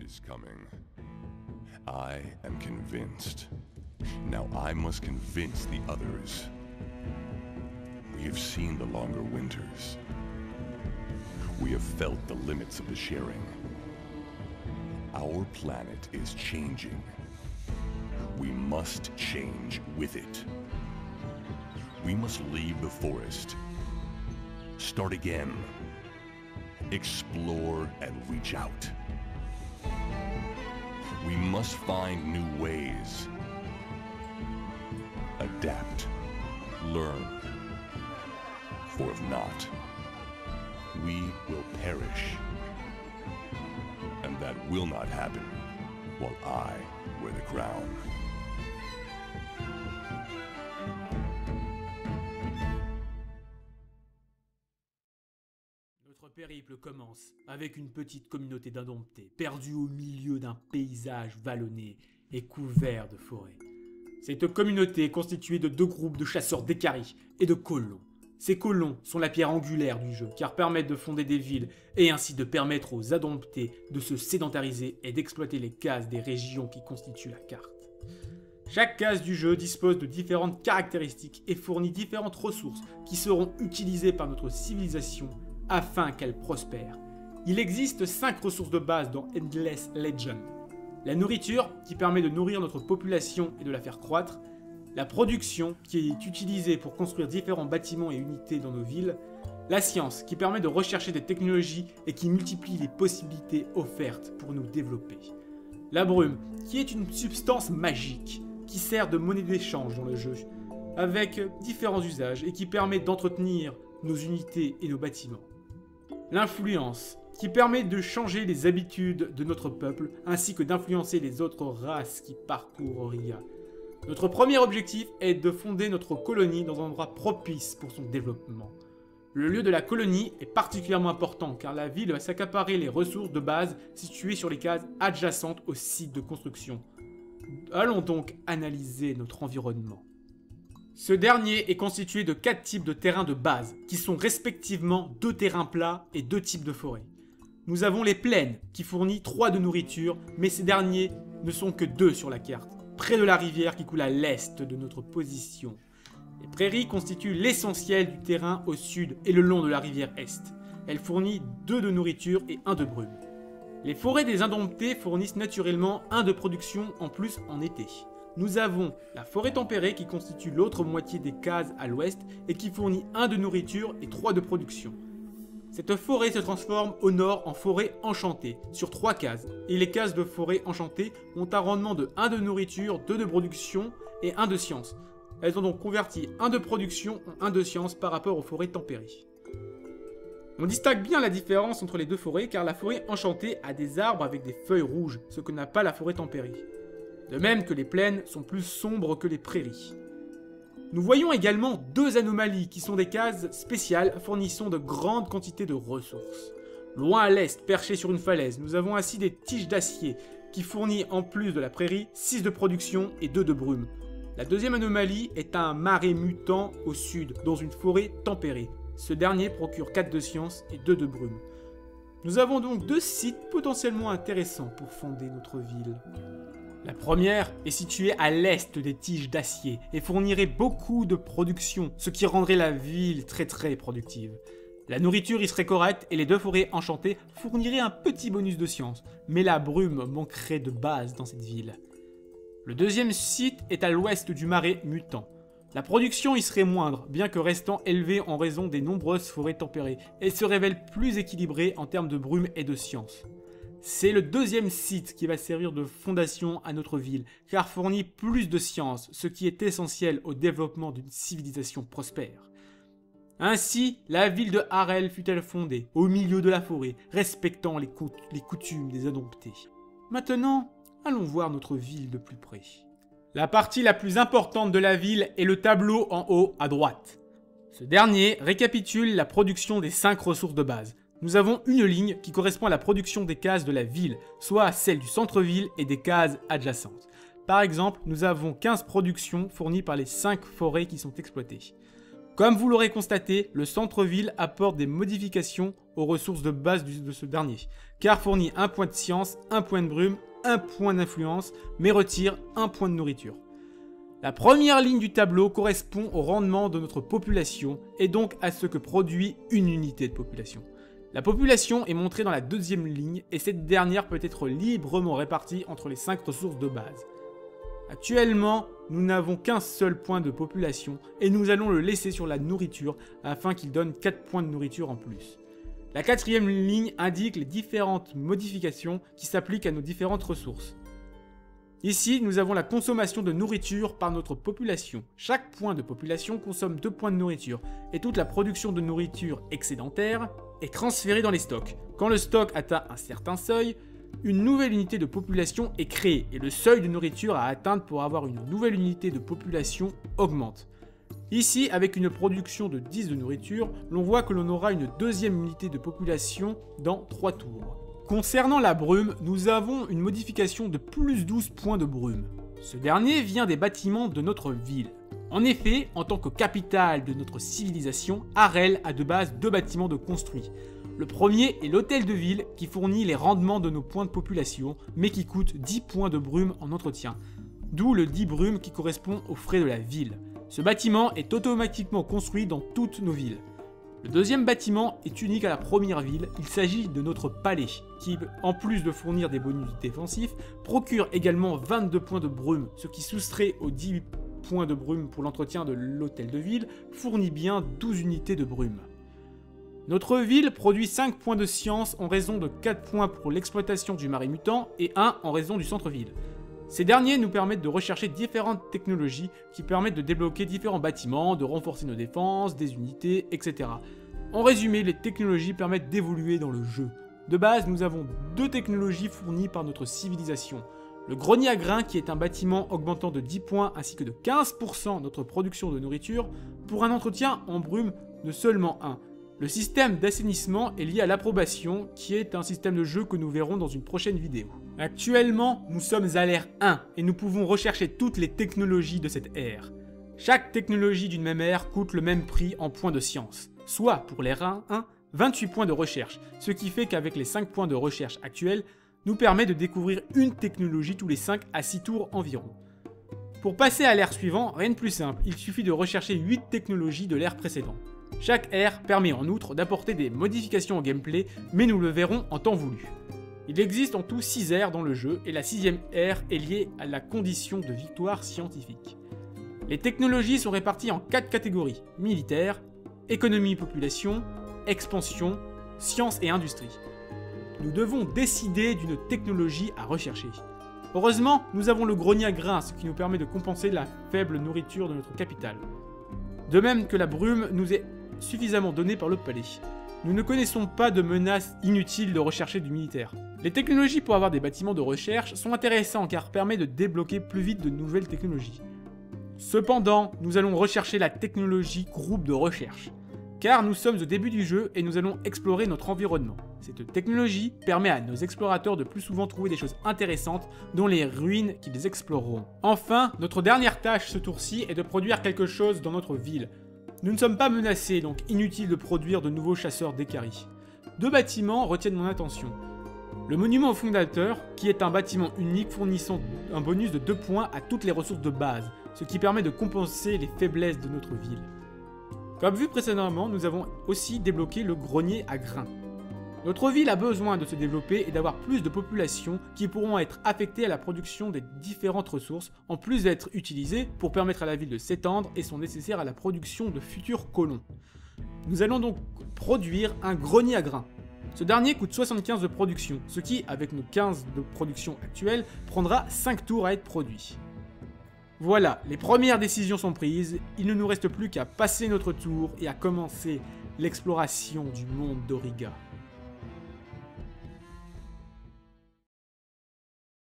is coming. I am convinced. Now I must convince the others. We have seen the longer winters. We have felt the limits of the sharing. Our planet is changing. We must change with it. We must leave the forest. Start again. Explore and reach out. We must find new ways. Adapt. Learn. For if not, we will perish. And that will not happen while I wear the crown. Notre périple commence avec une petite communauté d'indomptés, perdue au milieu d'un paysage vallonné et couvert de forêts. Cette communauté est constituée de 2 groupes de chasseurs d'Ekari et de colons. Ces colons sont la pierre angulaire du jeu, car permettent de fonder des villes et ainsi de permettre aux indomptés de se sédentariser et d'exploiter les cases des régions qui constituent la carte. Chaque case du jeu dispose de différentes caractéristiques et fournit différentes ressources qui seront utilisées par notre civilisation afin qu'elle prospère. Il existe 5 ressources de base dans Endless Legend. La nourriture, qui permet de nourrir notre population et de la faire croître. La production, qui est utilisée pour construire différents bâtiments et unités dans nos villes. La science, qui permet de rechercher des technologies et qui multiplie les possibilités offertes pour nous développer. La brume, qui est une substance magique, qui sert de monnaie d'échange dans le jeu, avec différents usages et qui permet d'entretenir nos unités et nos bâtiments. L'influence, qui permet de changer les habitudes de notre peuple, ainsi que d'influencer les autres races qui parcourent Ria. Notre premier objectif est de fonder notre colonie dans un endroit propice pour son développement. Le lieu de la colonie est particulièrement important car la ville va s'accaparer les ressources de base situées sur les cases adjacentes au site de construction. Allons donc analyser notre environnement. Ce dernier est constitué de 4 types de terrains de base, qui sont respectivement 2 terrains plats et 2 types de forêts. Nous avons les plaines, qui fournissent 3 de nourriture, mais ces derniers ne sont que 2 sur la carte, près de la rivière qui coule à l'est de notre position. Les prairies constituent l'essentiel du terrain au sud et le long de la rivière est. Elles fournissent 2 de nourriture et 1 de brume. Les forêts des indomptés fournissent naturellement 1 de production en plus en été. Nous avons la forêt tempérée qui constitue l'autre moitié des cases à l'ouest et qui fournit 1 de nourriture et 3 de production. Cette forêt se transforme au nord en forêt enchantée, sur 3 cases, et les cases de forêt enchantée ont un rendement de 1 de nourriture, 2 de production et 1 de science. Elles ont donc converti 1 de production en 1 de science par rapport aux forêts tempérées. On distingue bien la différence entre les 2 forêts car la forêt enchantée a des arbres avec des feuilles rouges, ce que n'a pas la forêt tempérée. De même que les plaines sont plus sombres que les prairies. Nous voyons également 2 anomalies qui sont des cases spéciales fournissant de grandes quantités de ressources. Loin à l'est, perché sur une falaise, nous avons ainsi des tiges d'acier qui fournissent en plus de la prairie 6 de production et 2 de brume. La deuxième anomalie est un marais mutant au sud, dans une forêt tempérée. Ce dernier procure 4 de science et 2 de brume. Nous avons donc 2 sites potentiellement intéressants pour fonder notre ville. La première est située à l'est des tiges d'acier et fournirait beaucoup de production, ce qui rendrait la ville très productive. La nourriture y serait correcte et les 2 forêts enchantées fourniraient un petit bonus de science, mais la brume manquerait de base dans cette ville. Le deuxième site est à l'ouest du marais mutant. La production y serait moindre, bien que restant élevée en raison des nombreuses forêts tempérées, et se révèle plus équilibrée en termes de brume et de science. C'est le deuxième site qui va servir de fondation à notre ville, car fournit plus de science, ce qui est essentiel au développement d'une civilisation prospère. Ainsi, la ville de Harel fut-elle fondée, au milieu de la forêt, respectant les coutumes des indomptés. Maintenant, allons voir notre ville de plus près. La partie la plus importante de la ville est le tableau en haut à droite. Ce dernier récapitule la production des 5 ressources de base. Nous avons une ligne qui correspond à la production des cases de la ville, soit à celle du centre-ville et des cases adjacentes. Par exemple, nous avons 15 productions fournies par les 5 forêts qui sont exploitées. Comme vous l'aurez constaté, le centre-ville apporte des modifications aux ressources de base de ce dernier, car fournit un point de science, un point de brume, un point d'influence, mais retire un point de nourriture. La première ligne du tableau correspond au rendement de notre population et donc à ce que produit une unité de population. La population est montrée dans la deuxième ligne et cette dernière peut être librement répartie entre les 5 ressources de base. Actuellement, nous n'avons qu'un seul point de population et nous allons le laisser sur la nourriture afin qu'il donne 4 points de nourriture en plus. La quatrième ligne indique les différentes modifications qui s'appliquent à nos différentes ressources. Ici, nous avons la consommation de nourriture par notre population. Chaque point de population consomme 2 points de nourriture et toute la production de nourriture excédentaire est transférée dans les stocks. Quand le stock atteint un certain seuil, une nouvelle unité de population est créée et le seuil de nourriture à atteindre pour avoir une nouvelle unité de population augmente. Ici, avec une production de 10 de nourriture, l'on voit que l'on aura une deuxième unité de population dans 3 tours. Concernant la brume, nous avons une modification de plus 12 points de brume. Ce dernier vient des bâtiments de notre ville. En effet, en tant que capitale de notre civilisation, Harel a de base 2 bâtiments de construits. Le premier est l'hôtel de ville qui fournit les rendements de nos points de population, mais qui coûte 10 points de brume en entretien. D'où le 10 brume qui correspond aux frais de la ville. Ce bâtiment est automatiquement construit dans toutes nos villes. Le deuxième bâtiment est unique à la première ville, il s'agit de notre palais, qui, en plus de fournir des bonus défensifs, procure également 22 points de brume, ce qui soustrait aux 10 points de brume pour l'entretien de l'hôtel de ville, fournit bien 12 unités de brume. Notre ville produit 5 points de science en raison de 4 points pour l'exploitation du marais mutant et 1 en raison du centre-ville. Ces derniers nous permettent de rechercher différentes technologies qui permettent de débloquer différents bâtiments, de renforcer nos défenses, des unités, etc. En résumé, les technologies permettent d'évoluer dans le jeu. De base, nous avons 2 technologies fournies par notre civilisation. Le grenier à grains qui est un bâtiment augmentant de 10 points ainsi que de 15% notre production de nourriture pour un entretien en brume de seulement 1. Le système d'assainissement est lié à l'approbation, qui est un système de jeu que nous verrons dans une prochaine vidéo. Actuellement, nous sommes à l'ère 1 et nous pouvons rechercher toutes les technologies de cette ère. Chaque technologie d'une même ère coûte le même prix en points de science, soit pour l'ère 1, 28 points de recherche, ce qui fait qu'avec les 5 points de recherche actuels, nous permet de découvrir une technologie tous les 5 à 6 tours environ. Pour passer à l'ère suivante, rien de plus simple, il suffit de rechercher 8 technologies de l'ère précédente. Chaque ère permet en outre d'apporter des modifications au gameplay, mais nous le verrons en temps voulu. Il existe en tout 6 ères dans le jeu, et la 6ème ère est liée à la condition de victoire scientifique. Les technologies sont réparties en 4 catégories: militaire, économie-population, expansion, science et industrie. Nous devons décider d'une technologie à rechercher. Heureusement, nous avons le grenier à grains, ce qui nous permet de compenser la faible nourriture de notre capitale. De même que la brume nous est suffisamment donnée par le palais. Nous ne connaissons pas de menace inutile de rechercher du militaire. Les technologies pour avoir des bâtiments de recherche sont intéressants car permettent de débloquer plus vite de nouvelles technologies. Cependant, nous allons rechercher la technologie groupe de recherche, car nous sommes au début du jeu et nous allons explorer notre environnement. Cette technologie permet à nos explorateurs de plus souvent trouver des choses intéressantes dans les ruines qu'ils exploreront. Enfin, notre dernière tâche ce tour-ci est de produire quelque chose dans notre ville. Nous ne sommes pas menacés, donc inutile de produire de nouveaux chasseurs d'Ekari. 2 bâtiments retiennent mon attention. Le monument au fondateur, qui est un bâtiment unique fournissant un bonus de 2 points à toutes les ressources de base, ce qui permet de compenser les faiblesses de notre ville. Comme vu précédemment, nous avons aussi débloqué le grenier à grains. Notre ville a besoin de se développer et d'avoir plus de populations qui pourront être affectées à la production des différentes ressources, en plus d'être utilisées pour permettre à la ville de s'étendre et sont nécessaires à la production de futurs colons. Nous allons donc produire un grenier à grains. Ce dernier coûte 75 de production, ce qui, avec nos 15 de production actuelles, prendra 5 tours à être produit. Voilà, les premières décisions sont prises, il ne nous reste plus qu'à passer notre tour et à commencer l'exploration du monde d'Auriga.